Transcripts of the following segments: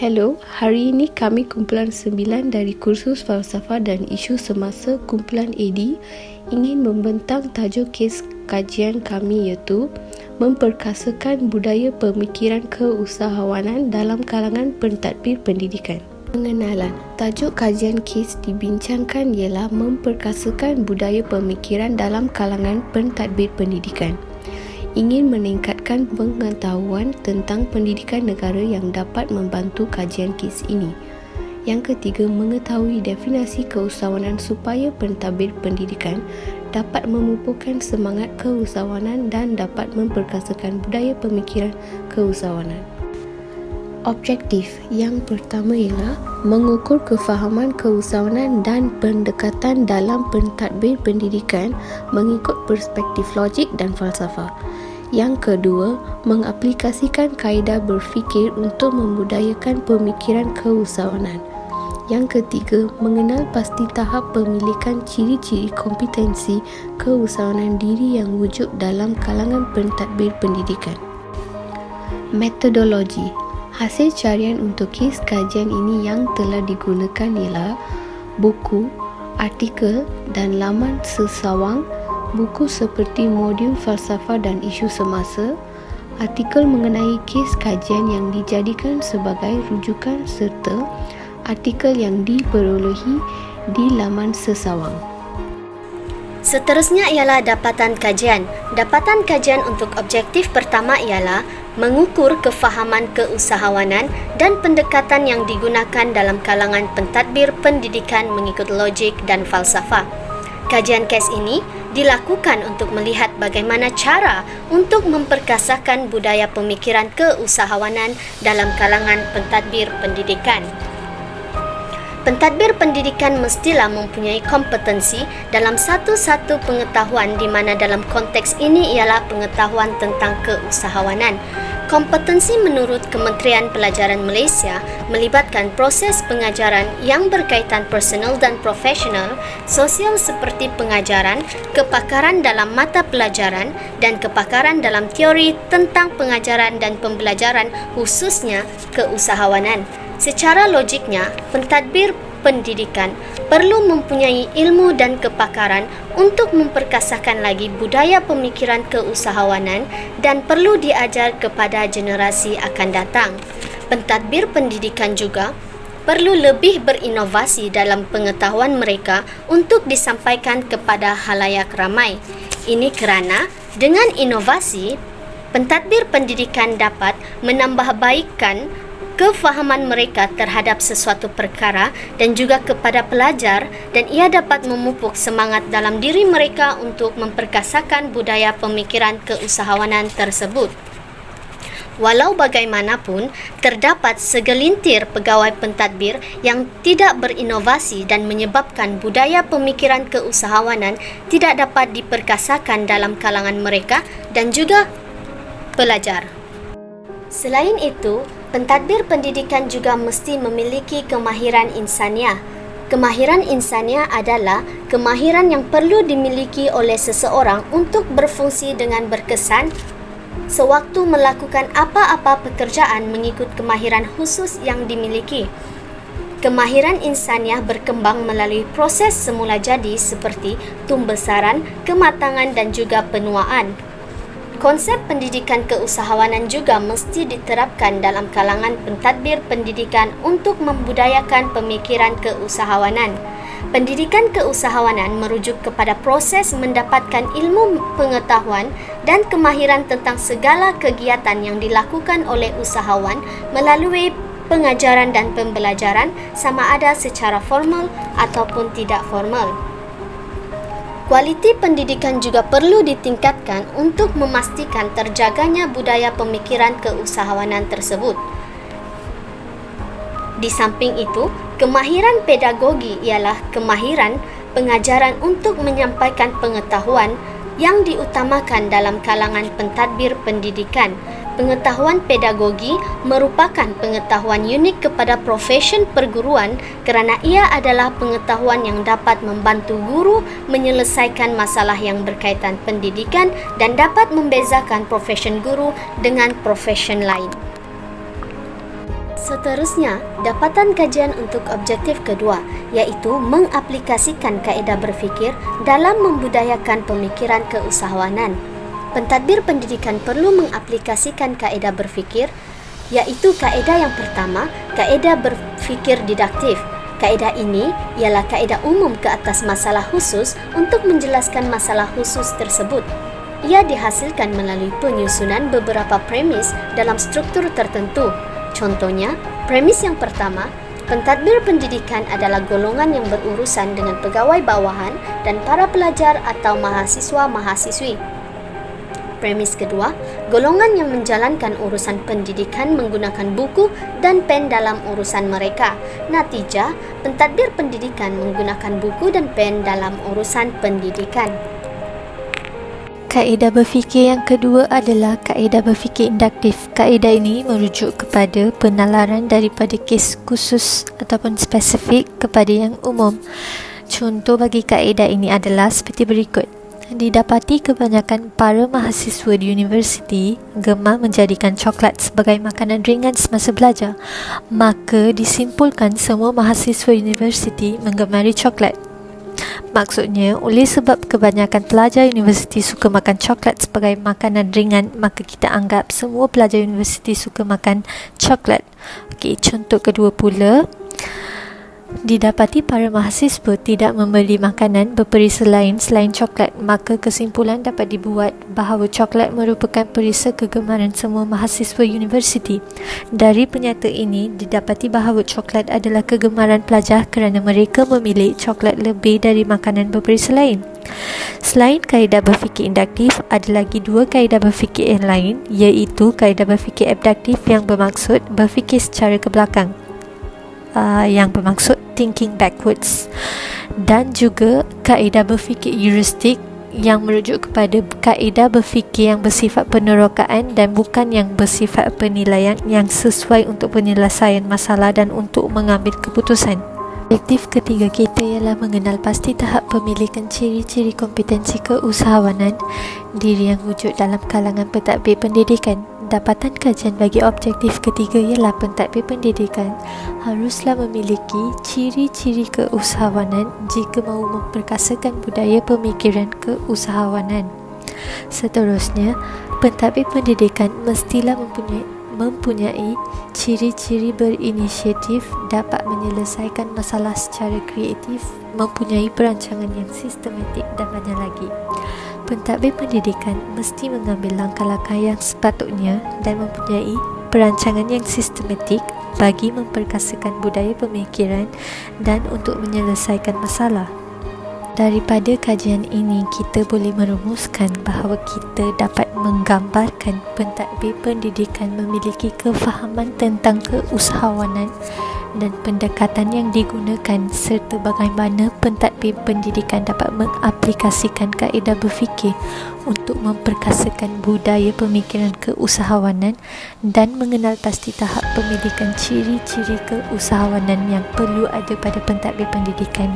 Hello, hari ini kami kumpulan 9 dari kursus falsafah dan isu semasa kumpulan AD ingin membentang tajuk kes kajian kami iaitu memperkasakan budaya pemikiran keusahawanan dalam kalangan pentadbir pendidikan. Pengenalan. Tajuk kajian kes dibincangkan ialah memperkasakan budaya pemikiran dalam kalangan pentadbir pendidikan. Ingin meningkatkan pengetahuan tentang pendidikan negara yang dapat membantu kajian kes ini. Yang ketiga, mengetahui definisi keusahawanan supaya pentadbir pendidikan dapat memupukkan semangat keusahawanan dan dapat memperkasakan budaya pemikiran keusahawanan. Objektif yang pertama ialah mengukur kefahaman keusahawanan dan pendekatan dalam pentadbir pendidikan mengikut perspektif logik dan falsafah. Yang kedua, mengaplikasikan kaedah berfikir untuk membudayakan pemikiran keusahawanan. Yang ketiga, mengenal pasti tahap pemilikan ciri-ciri kompetensi keusahawanan diri yang wujud dalam kalangan pentadbir pendidikan. Metodologi. Hasil carian untuk kes kajian ini yang telah digunakan ialah buku, artikel dan laman sesawang, buku seperti modul falsafah dan isu semasa, artikel mengenai kes kajian yang dijadikan sebagai rujukan serta artikel yang diperolehi di laman sesawang. Seterusnya ialah dapatan kajian. Dapatan kajian untuk objektif pertama ialah mengukur kefahaman keusahawanan dan pendekatan yang digunakan dalam kalangan pentadbir pendidikan mengikut logik dan falsafah. Kajian kes ini dilakukan untuk melihat bagaimana cara untuk memperkasakan budaya pemikiran keusahawanan dalam kalangan pentadbir pendidikan. Pentadbir pendidikan mestilah mempunyai kompetensi dalam satu-satu pengetahuan di mana dalam konteks ini ialah pengetahuan tentang keusahawanan. Kompetensi menurut Kementerian Pelajaran Malaysia melibatkan proses pengajaran yang berkaitan personal dan profesional, sosial seperti pengajaran, kepakaran dalam mata pelajaran dan kepakaran dalam teori tentang pengajaran dan pembelajaran khususnya keusahawanan. Secara logiknya, pentadbir pendidikan perlu mempunyai ilmu dan kepakaran untuk memperkasakan lagi budaya pemikiran keusahawanan dan perlu diajar kepada generasi akan datang. Pentadbir pendidikan juga perlu lebih berinovasi dalam pengetahuan mereka untuk disampaikan kepada halayak ramai. Ini kerana dengan inovasi, pentadbir pendidikan dapat menambahbaikkan kefahaman mereka terhadap sesuatu perkara dan juga kepada pelajar, dan ia dapat memupuk semangat dalam diri mereka untuk memperkasakan budaya pemikiran keusahawanan tersebut. Walau bagaimanapun, terdapat segelintir pegawai pentadbir yang tidak berinovasi dan menyebabkan budaya pemikiran keusahawanan tidak dapat diperkasakan dalam kalangan mereka dan juga pelajar. Selain itu, pentadbir pendidikan juga mesti memiliki kemahiran insaniah. Kemahiran insaniah adalah kemahiran yang perlu dimiliki oleh seseorang untuk berfungsi dengan berkesan sewaktu melakukan apa-apa pekerjaan mengikut kemahiran khusus yang dimiliki. Kemahiran insaniah berkembang melalui proses semula jadi seperti tumbesaran, kematangan dan juga penuaan. Konsep pendidikan keusahawanan juga mesti diterapkan dalam kalangan pentadbir pendidikan untuk membudayakan pemikiran keusahawanan. Pendidikan keusahawanan merujuk kepada proses mendapatkan ilmu pengetahuan dan kemahiran tentang segala kegiatan yang dilakukan oleh usahawan melalui pengajaran dan pembelajaran sama ada secara formal ataupun tidak formal. Kualiti pendidikan juga perlu ditingkatkan untuk memastikan terjaganya budaya pemikiran keusahawanan tersebut. Di samping itu, kemahiran pedagogi ialah kemahiran pengajaran untuk menyampaikan pengetahuan yang diutamakan dalam kalangan pentadbir pendidikan. Pengetahuan pedagogi merupakan pengetahuan unik kepada profesion perguruan kerana ia adalah pengetahuan yang dapat membantu guru menyelesaikan masalah yang berkaitan pendidikan dan dapat membezakan profesion guru dengan profesion lain. Seterusnya, dapatan kajian untuk objektif kedua, iaitu mengaplikasikan kaedah berfikir dalam membudayakan pemikiran keusahawanan. Pentadbir pendidikan perlu mengaplikasikan kaedah berfikir, iaitu kaedah yang pertama, kaedah berfikir didaktif. Kaedah ini ialah kaedah umum ke atas masalah khusus untuk menjelaskan masalah khusus tersebut. Ia dihasilkan melalui penyusunan beberapa premis dalam struktur tertentu. Contohnya, premis yang pertama, pentadbir pendidikan adalah golongan yang berurusan dengan pegawai bawahan dan para pelajar atau mahasiswa-mahasiswi. Premis kedua, golongan yang menjalankan urusan pendidikan menggunakan buku dan pen dalam urusan mereka. Natijah, pentadbir pendidikan menggunakan buku dan pen dalam urusan pendidikan. Kaedah berfikir yang kedua adalah kaedah berfikir induktif. Kaedah ini merujuk kepada penalaran daripada kes khusus ataupun spesifik kepada yang umum. Contoh bagi kaedah ini adalah seperti berikut. Didapati kebanyakan para mahasiswa di universiti gemar menjadikan coklat sebagai makanan ringan semasa belajar. Maka disimpulkan semua mahasiswa universiti menggemari coklat. Maksudnya, oleh sebab kebanyakan pelajar universiti suka makan coklat sebagai makanan ringan, maka kita anggap semua pelajar universiti suka makan coklat. Okey, contoh kedua pula, didapati para mahasiswa tidak membeli makanan berperisa lain selain coklat, maka kesimpulan dapat dibuat bahawa coklat merupakan perisa kegemaran semua mahasiswa universiti. Dari pernyataan ini, didapati bahawa coklat adalah kegemaran pelajar kerana mereka memilih coklat lebih dari makanan berperisa lain. Selain kaedah berfikir induktif, ada lagi dua kaedah berfikir yang lain, iaitu kaedah berfikir abduktif yang bermaksud berfikir secara ke belakang. Yang bermaksud thinking backwards, dan juga kaedah berfikir heuristik yang merujuk kepada kaedah berfikir yang bersifat penerokaan dan bukan yang bersifat penilaian yang sesuai untuk penyelesaian masalah dan untuk mengambil keputusan. Objektif ketiga kita ialah mengenal pasti tahap pemilikan ciri-ciri kompetensi keusahawanan diri yang wujud dalam kalangan pentadbir pendidikan. Dapatan kajian bagi objektif ketiga ialah pentadbir pendidikan haruslah memiliki ciri-ciri keusahawanan jika mahu memperkasakan budaya pemikiran keusahawanan. Seterusnya, pentadbir pendidikan mestilah mempunyai ciri-ciri berinisiatif, dapat menyelesaikan masalah secara kreatif, mempunyai perancangan yang sistematik dan banyak lagi. Pentadbir pendidikan mesti mengambil langkah-langkah yang sepatutnya dan mempunyai perancangan yang sistematik bagi memperkasakan budaya pemikiran dan untuk menyelesaikan masalah. Daripada kajian ini, kita boleh merumuskan bahawa kita dapat menggambarkan pentadbir pendidikan memiliki kefahaman tentang keusahawanan dan pendekatan yang digunakan serta bagaimana pentadbir pendidikan dapat mengaplikasikan kaedah berfikir untuk memperkasakan budaya pemikiran keusahawanan dan mengenal pasti tahap pendidikan ciri-ciri keusahawanan yang perlu ada pada pentadbir pendidikan.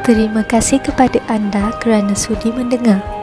Terima kasih kepada anda kerana sudi mendengar.